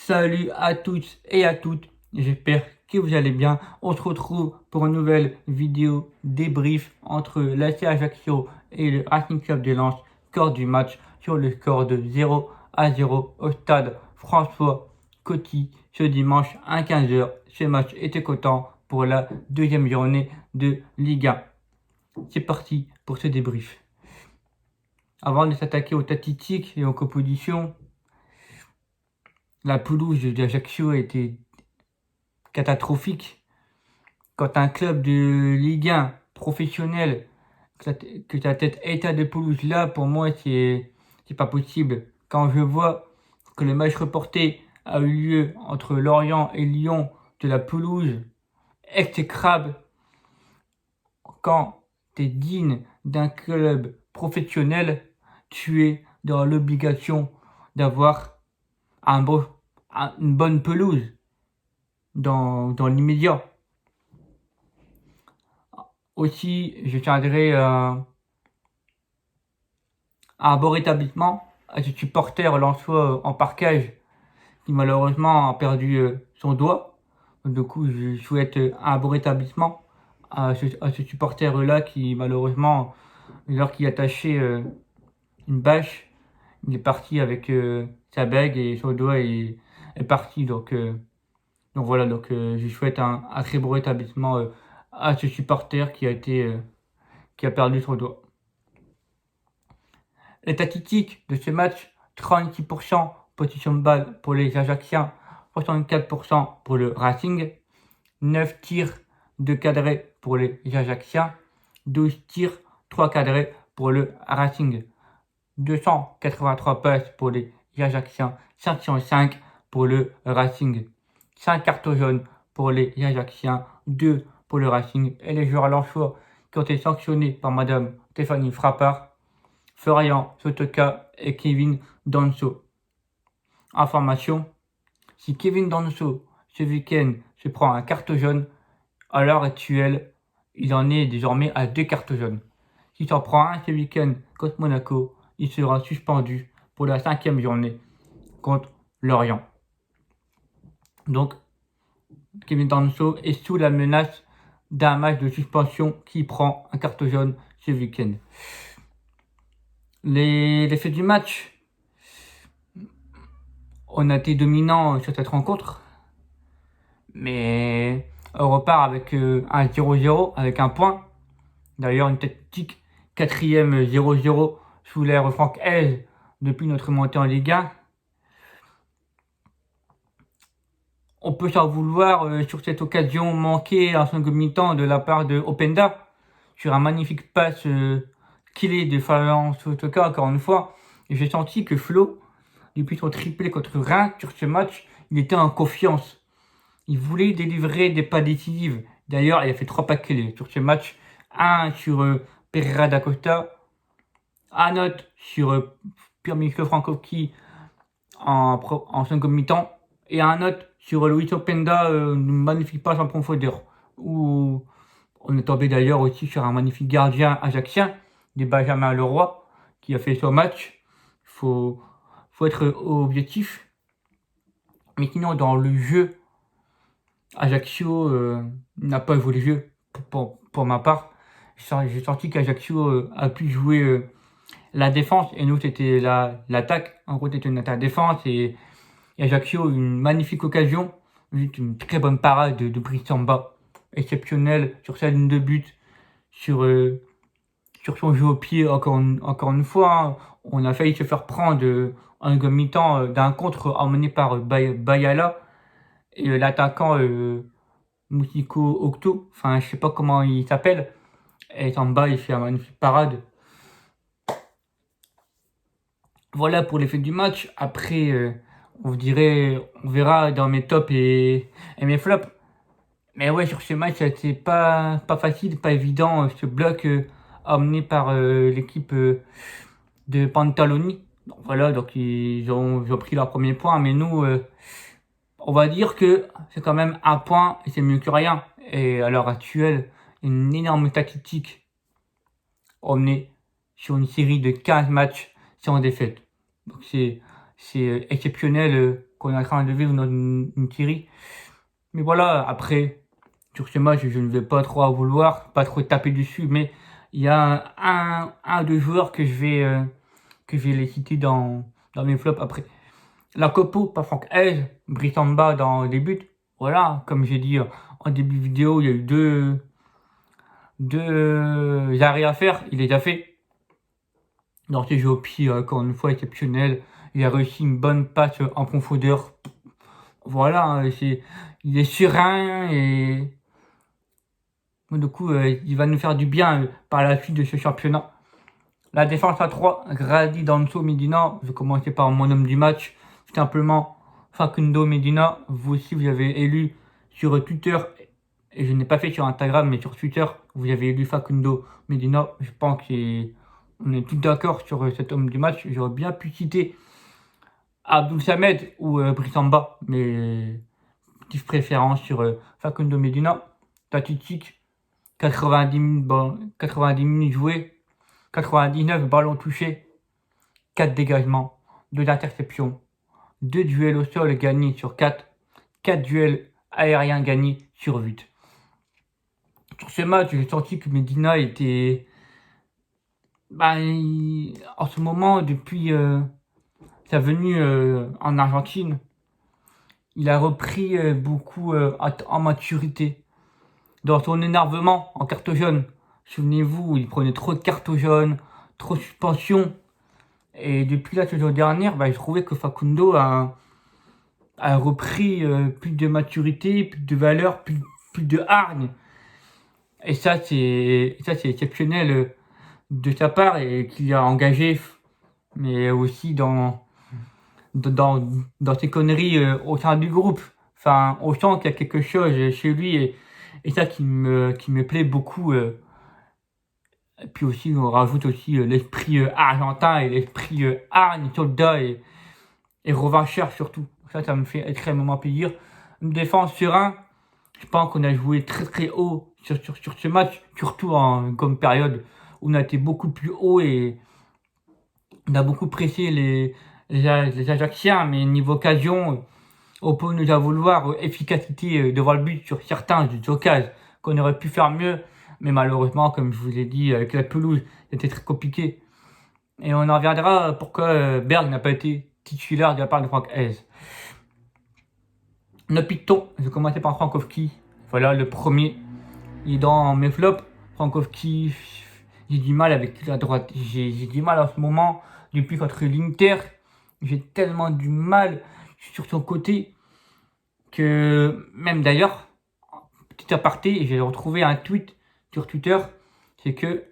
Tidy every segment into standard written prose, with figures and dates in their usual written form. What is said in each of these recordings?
Salut à tous et à toutes, j'espère que vous allez bien. On se retrouve pour une nouvelle vidéo débrief entre l'AC Ajaccio et le Racing Club de Lens, score du match sur le score de 0-0 au stade François Coty ce dimanche à 15h. Ce match était cotant pour la deuxième journée de Ligue 1. C'est parti pour ce débrief. Avant de s'attaquer aux statistiques et aux compositions, la pelouse d'Ajaccio a été catastrophique. Quand un club de Ligue 1 professionnel, que ta tête état de pelouse là, pour moi, c'est pas possible. Quand je vois que le match reporté a eu lieu entre Lorient et Lyon, de la pelouse exécrable, quand tu es digne d'un club professionnel, tu es dans l'obligation d'avoir une bonne pelouse dans l'immédiat. Aussi, je tiendrai à un bon rétablissement à ce supporter lensois en parkage qui malheureusement a perdu son doigt. Du coup, je souhaite un bon rétablissement à ce supporter-là qui malheureusement, alors qu'il attachait une bâche, il est parti avec sa bague et son doigt est parti. Donc voilà, je souhaite un très bon rétablissement à ce supporter qui a perdu son doigt. Les statistiques de ce match, 36% possession de balle pour les Ajacciens, 64% pour le Racing, 9 tirs de cadrés pour les Ajacciens, 12 tirs, 3 cadrés pour le Racing, 283 passes pour les Ajacciens, 505 pour le Racing, 5 cartons jaunes pour les Ajacciens, 2 pour le Racing, et les joueurs lensois qui ont été sanctionnés par Madame Stéphanie Frappard, Florian Sotoka et Kevin Danso. Information, si Kevin Danso ce week-end se prend un carton jaune, à l'heure actuelle, il en est désormais à 2 cartons jaunes. S'il s'en prend un ce week-end contre Monaco, il sera suspendu pour la 5e journée contre Lorient. Donc, Kevin Danso est sous la menace d'un match de suspension qui prend un carton jaune ce week-end. Les faits du match, on a été dominant sur cette rencontre, mais on repart avec un 0-0, avec un point. D'ailleurs, une tactique 4e 0-0 sous l'ère Franck Hez depuis notre montée en Ligue 1. On peut s'en vouloir sur cette occasion manquée en second mi-temps de la part de Openda, sur un magnifique passe qu'il est de Florian Sotoka, encore une fois. Et j'ai senti que Flo, depuis son triplé contre Reims sur ce match, il était en confiance. Il voulait délivrer des pas décisifs. D'ailleurs, il a fait 3 paquets sur ce match. Un sur Pereira da Costa, un autre sur Pierre-Michel Frankowski en second mi-temps, et un autre sur Luis Openda, une magnifique passe en profondeur, où on est tombé d'ailleurs aussi sur un magnifique gardien ajaccien, de Benjamin Leroy, qui a fait son match. Faut être objectif. Mais sinon, dans le jeu, Ajaccio n'a pas joué le jeu pour ma part. J'ai senti qu'Ajaccio a pu jouer la défense et nous c'était l'attaque. En gros, c'était une attaque défense et Ajaccio une magnifique occasion, une très bonne parade de Brice Samba, exceptionnelle sur sa ligne de but, sur son jeu au pied encore une fois. Hein. On a failli se faire prendre en mi-temps d'un contre emmené par Bayala. Et l'attaquant Musiko Octo, enfin je sais pas comment il s'appelle, et en bas il fait une magnifique parade. Voilà pour l'effet du match. Après on verra dans mes tops et mes flops. Mais ouais, sur ce match c'était pas facile, pas évident, ce bloc emmené par l'équipe de Pantaloni. Donc voilà, donc ils ont pris leur premier point, mais nous on va dire que c'est quand même un point et c'est mieux que rien. Et à l'heure actuelle, une énorme statistique. On est sur une série de 15 matchs sans défaite. Donc c'est exceptionnel qu'on est en train de vivre dans une série. Mais voilà, après, sur ce match, je ne vais pas trop en vouloir, pas trop taper dessus, mais il y a deux joueurs que je vais les citer dans mes flops après. La Copo, pas Franck Hez, Brissamba dans les buts. Voilà, comme j'ai dit en début de vidéo, il y a eu deux arrêts à faire, il les a fait. Dans ses jeux au pied, encore une fois, exceptionnel. Il a réussi une bonne passe en profondeur. Voilà, il est serein et du coup, il va nous faire du bien par la suite de ce championnat. La défense à 3, Grady, Danso, Medina. Je vais commencer par mon homme du match. Tout simplement, Facundo Medina. Vous aussi, vous avez élu sur Twitter, et je n'ai pas fait sur Instagram, mais sur Twitter, vous avez élu Facundo Medina. Je pense qu'on est tous d'accord sur cet homme du match. J'aurais bien pu citer Abdul Samed ou Brissamba, mais petite préférence sur Facundo Medina. Statistique, 90 minutes jouées, 99 ballons touchés, 4 dégagements, 2 interceptions, 2 duels au sol gagnés sur 4, 4 duels aériens gagnés sur 8. Sur ce match, j'ai senti que Medina était... en ce moment, depuis sa venue en Argentine, il a repris beaucoup en maturité. Dans son énervement en carte jaune, souvenez-vous, il prenait trop de cartes jaunes, trop de suspension. Et depuis la saison dernière, je trouvais que Facundo a repris plus de maturité, plus de valeur, plus de hargne. Et ça, c'est exceptionnel de sa part et qu'il a engagé, mais aussi dans ses conneries au sein du groupe. Enfin, on sent qu'il y a quelque chose chez lui et ça qui me plaît beaucoup. Et puis aussi, on rajoute aussi l'esprit argentin et l'esprit hargne, soldat et revanchard surtout. Ça me fait extrêmement plaisir. Une défense serein. Je pense qu'on a joué très très haut sur ce match, surtout en comme période où on a été beaucoup plus haut et on a beaucoup pressé les Ajacciens, mais niveau occasion, on peut nous en vouloir efficacité devant le but sur certains occasions qu'on aurait pu faire mieux, mais malheureusement, comme je vous ai dit, avec la pelouse, c'était très compliqué. Et on en reviendra pourquoi Berg n'a pas été titulaire de la part de Franck Hez. Notre piton, je vais commencer par Frankowski. Voilà, le premier. Il est dans mes flops. Frankowski, j'ai du mal avec la droite. J'ai du mal en ce moment. Depuis contre l'Inter, j'ai tellement du mal sur son côté que même d'ailleurs, petit aparté, j'ai retrouvé un tweet sur Twitter, c'est que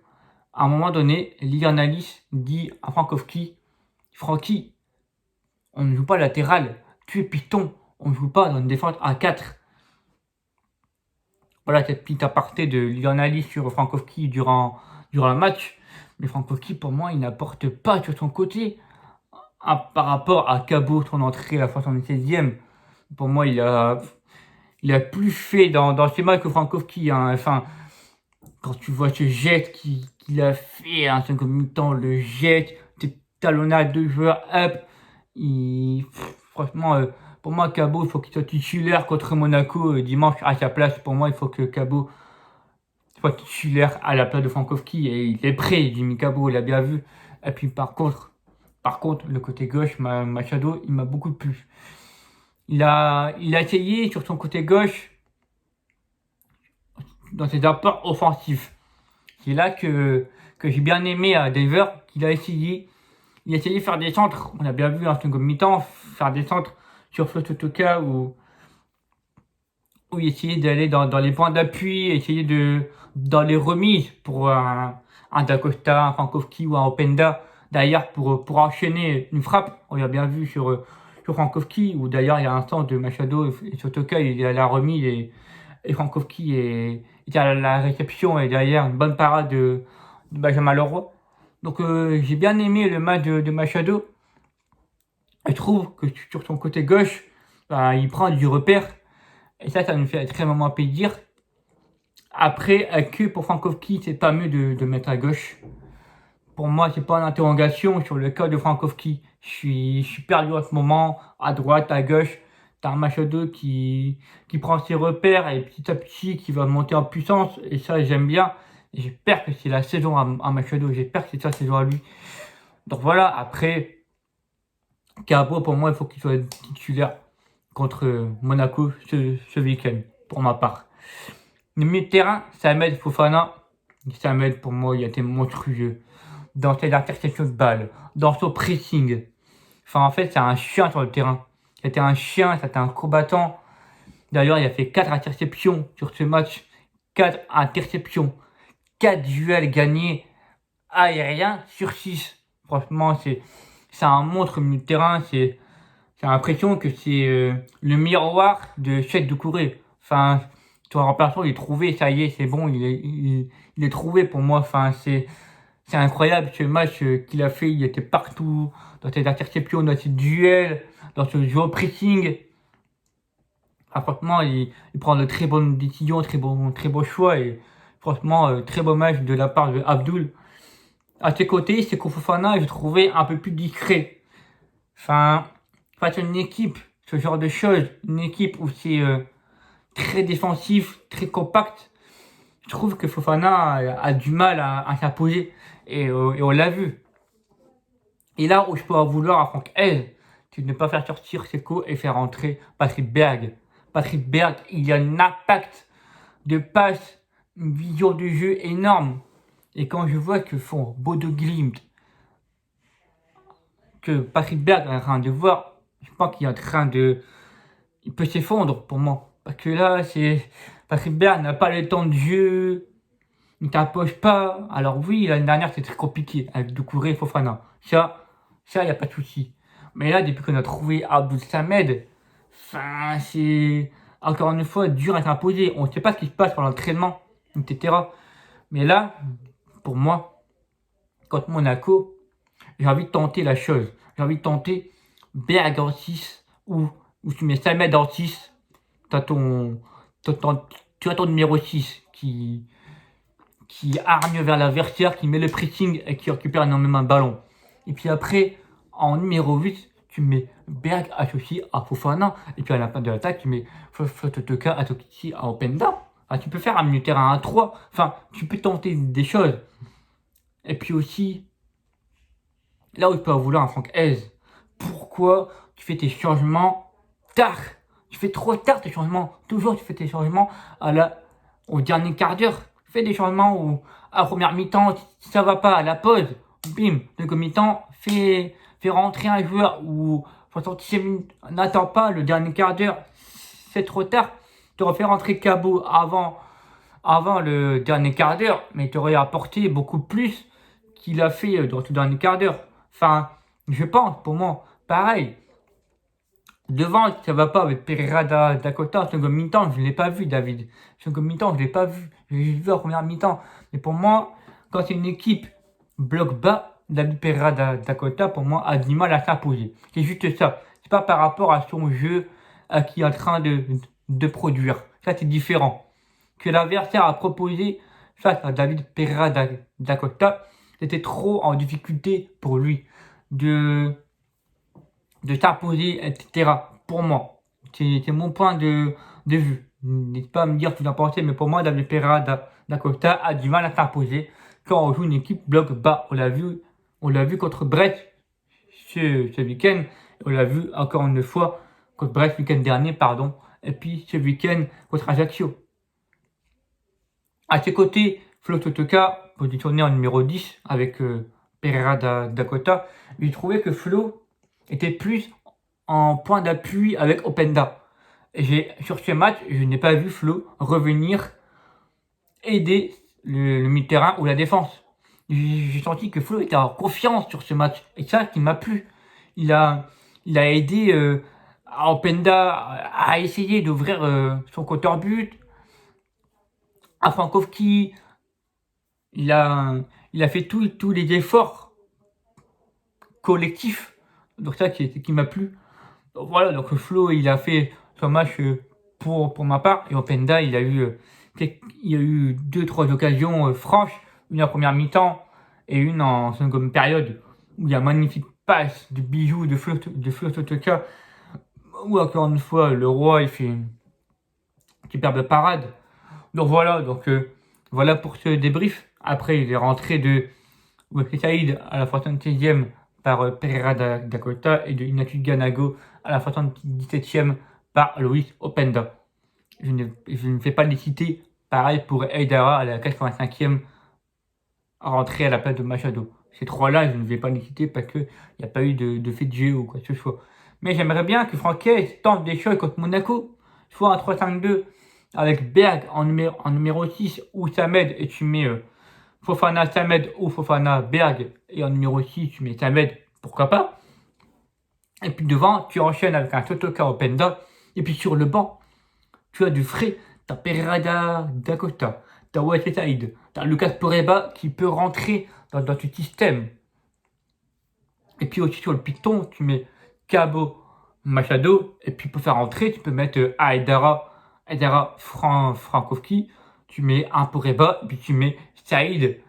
à un moment donné, Lianalis dit à Frankowski, Francky, on ne joue pas latéral, tu es piton, on ne joue pas dans une défense à 4. Voilà cette petite aparté de Lianalis sur Frankowski durant le match. Mais Frankowski, pour moi, il n'apporte pas sur son côté. Par rapport à Cabot, son entrée à la 76e, pour moi, il a plus fait dans ces matchs que Frankowski. Hein. Enfin, quand tu vois ce jet qu'il a fait, hein, 5 mi-temps, le jet, des talonnades de joueurs up, franchement, pour moi, Cabot, il faut qu'il soit titulaire contre Monaco dimanche à sa place. Pour moi, il faut que Cabot soit titulaire à la place de Frankowski et il est prêt. Jimmy Cabot, il a bien vu. Et puis par contre, le côté gauche, Machado, il m'a beaucoup plu. Il a essayé sur son côté gauche dans ses apports offensifs. C'est là que j'ai bien aimé à Denver qu'il a essayé. Il a essayé de faire des centres. On a bien vu en second mi-temps faire des centres sur Flototoka où il essayait d'aller dans les points d'appui, essayer dans les remises pour un Dacosta, un Frankowski ou un Openda derrière pour enchaîner une frappe. On l'a bien vu sur Frankowski, où d'ailleurs il y a un temps de Machado et Sotoka, il est à la remise et Frankowski est à la réception et derrière une bonne parade de Benjamin Leroy. Donc j'ai bien aimé le match de Machado. Je trouve que sur son côté gauche, il prend du repère. Et ça me fait extrêmement plaisir. Après, que pour Frankowski, c'est pas mieux de mettre à gauche. pour moi, c'est pas une interrogation sur le cas de Frankowski. Je suis perdu en ce moment, à droite, à gauche. T'as un Machado qui prend ses repères et petit à petit qui va monter en puissance. Et ça, j'aime bien. Et j'espère que c'est la saison à Machado. J'espère que c'est sa saison à lui. Donc voilà, après, Cabo, pour moi, il faut qu'il soit titulaire contre Monaco ce week-end, pour ma part. Le milieu de terrain, Samed Fofana. Samed, pour moi, il a été monstrueux dans ses interceptions de balles, dans son pressing. Enfin, en fait, c'est un chien sur le terrain. C'était un chien, c'était un combattant. D'ailleurs, il a fait 4 interceptions sur ce match. 4 interceptions. 4 duels gagnés aériens sur 6. Franchement, c'est un monstre au milieu de terrain. J'ai l'impression que c'est le miroir de Cheikh Doucouré. Enfin, ton remplaçant, il est trouvé, ça y est, c'est bon, il est trouvé pour moi. Enfin, c'est incroyable ce match qu'il a fait. Il était partout, dans ses interceptions, dans ses duels, dans ce jeu au pressing. Enfin, franchement, il prend de très bonnes décisions, très beaux choix. Et franchement, très beau match de la part de Abdul. À ses côtés, Seko Fofana, je trouvais un peu plus discret. Enfin, face à une équipe, ce genre de choses, une équipe où c'est très défensif, très compact, je trouve que Fofana a du mal à s'imposer. Et on l'a vu. Et là où je peux en vouloir à Franck Hez, c'est de ne pas faire sortir Seko et faire entrer Patrick Berg. Patrick Berg, il y a un impact de passe, une vision de jeu énorme. Et quand je vois que font Bodo Glimt, que Patrick Berg est en train de voir, je pense qu'il est en train de... Il peut s'effondrer pour moi. Parce que là, Patrick Berg n'a pas le temps de jeu, il ne t'impose pas. Alors oui, l'année dernière, c'était très compliqué avec Doucouré et Fofana. Ça, il n'y a pas de souci. Mais là, depuis qu'on a trouvé Abdul Samed, enfin, c'est encore une fois dur à s'imposer. On ne sait pas ce qui se passe pour l'entraînement, etc. Mais là, pour moi, contre Monaco, j'ai envie de tenter la chose. J'ai envie de tenter Berg en 6 ou tu mets Samed en 6. Tu as ton numéro 6 qui hargne vers l'adversaire, qui met le pressing et qui récupère énormément de ballon. Et puis après, en numéro 8, tu mets Berg associé à Fofana. Et puis à la fin de l'attaque, tu mets Fototoka associé à Openda. Enfin, tu peux faire un milieu de terrain à 3. Enfin, tu peux tenter des choses. Et puis aussi, là où je peux en vouloir un Franck Hez, pourquoi tu fais tes changements tard? Tu fais trop tard tes changements. Toujours tu fais tes changements au dernier quart d'heure. Fais des changements où, à première mi-temps, si ça va pas, à la pause, bim, deuxième mi-temps, fais rentrer un joueur ou 66 minutes, n'attends pas le dernier quart d'heure, c'est trop tard. Tu aurais fait rentrer Cabo avant le dernier quart d'heure, mais tu aurais apporté beaucoup plus qu'il a fait dans ce dernier quart d'heure. Enfin, je pense, pour moi, pareil. Devant, ça va pas avec Pereira Dakota. Second mi-temps, je ne l'ai pas vu, David. Second mi-temps, je ne l'ai pas vu. Je l'ai vu en première mi-temps. Mais pour moi, quand c'est une équipe bloc bas, David Pereira Dakota, pour moi, a du mal à s'imposer. C'est juste ça. C'est pas par rapport à son jeu qui est en train de produire. Ça, c'est différent. Que l'adversaire a proposé face à David Pereira Dakota, c'était trop en difficulté pour lui de s'imposer, etc. Pour moi. C'est mon point de vue. N'hésitez pas à me dire ce que vous en pensez, mais pour moi, David Pereira Dakota a du mal à s'imposer quand on joue une équipe bloc bas. On l'a vu contre Brest ce week-end. On l'a vu encore une fois contre Brest le week-end dernier, pardon. Et puis ce week-end contre Ajaccio. À ses côtés, Flo Totoka, positionné en numéro 10 avec Pereira Dakota, il trouvait que Flo était plus en point d'appui avec Openda. Sur ce match, je n'ai pas vu Flo revenir aider le mi-terrain ou la défense. J'ai senti que Flo était en confiance sur ce match. Et ça qui m'a plu. Il a aidé Openda à essayer d'ouvrir son compteur but. À Frankowski, il a fait tous les efforts collectifs. Donc ça qui m'a plu. Donc voilà, donc Flo, il a fait son match pour ma part. Et Openda, il a eu 2-3 occasions franches. Une en première mi-temps et une en seconde période où il y a un magnifique passe de bijoux de Flo Totoka où encore une fois le roi il fait une superbe parade. Donc voilà, voilà pour ce débrief. Après il est rentré de Wesley Saïd à la 76e par Pereira Dakota et de Inaki Ganago à la 77e par Luis Openda. Je ne fais pas les citer. Pareil pour Eidara à la 85e rentrée à la place de Machado. Ces trois-là, je ne vais pas les citer parce qu'il n'y a pas eu de fait de jeu ou quoi que ce soit. Mais j'aimerais bien que Franquet tente des choses contre Monaco, soit un 3-5-2 avec Berg en numéro 6 ou Samed et tu mets Fofana Samed ou Fofana Berg et en numéro 6 tu mets Samed, pourquoi pas. Et puis devant, tu enchaînes avec un Totoka Openda. Et puis sur le banc, tu as du frais. T'as Pereira Dakota, t'as Wesley Saïd, t'as Lucas Poreba qui peut rentrer dans ce système. Et puis aussi sur le piton, tu mets Cabo Machado. Et puis pour faire rentrer, tu peux mettre Aidara Frankowski. Tu mets un Poreba, et puis tu mets Saïd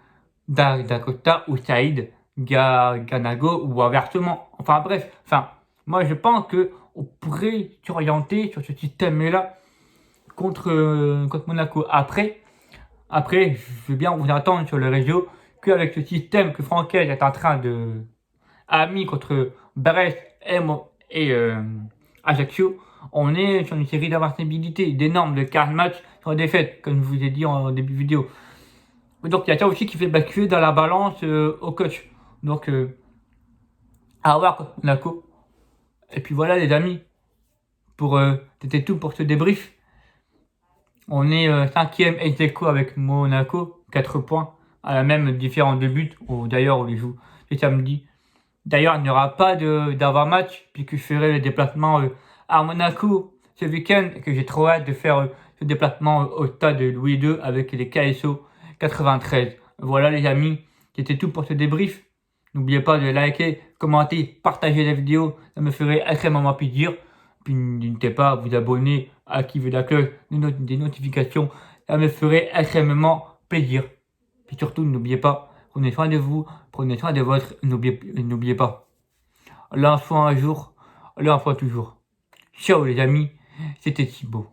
Dakota ou Saïd Ganago ou inversement. Enfin bref, moi je pense qu'on pourrait s'orienter sur ce système-là contre Monaco. Après, je veux bien vous attendre sur le réseau qu'avec ce système que Franquet est en train de a mis contre Brest et Ajaccio, on est sur une série d'invincibilité, d'énormes de 4 matchs sur défaite, comme je vous ai dit en début de vidéo. Donc il y a ça aussi qui fait basculer dans la balance au coach. Donc à voir contre Monaco. Et puis voilà les amis, c'était tout pour ce débrief. On est 5e ex-aequo avec Monaco, 4 points, à la même différence de buts. D'ailleurs, on les joue le samedi. D'ailleurs, il n'y aura pas d'avant-match, puisque je ferai le déplacement à Monaco ce week-end, et que j'ai trop hâte de faire ce déplacement au stade Louis II avec les KSO 93. Voilà les amis, c'était tout pour ce débrief. N'oubliez pas de liker, commenter, partager la vidéo, ça me ferait extrêmement plaisir. Puis n'hésitez pas à vous abonner, à activer la cloche des notifications, ça me ferait extrêmement plaisir. Puis surtout, n'oubliez pas, prenez soin de vous, prenez soin de votre, n'oubliez pas. L'un soit un jour, l'un soit toujours. Ciao les amis, c'était Thibaut.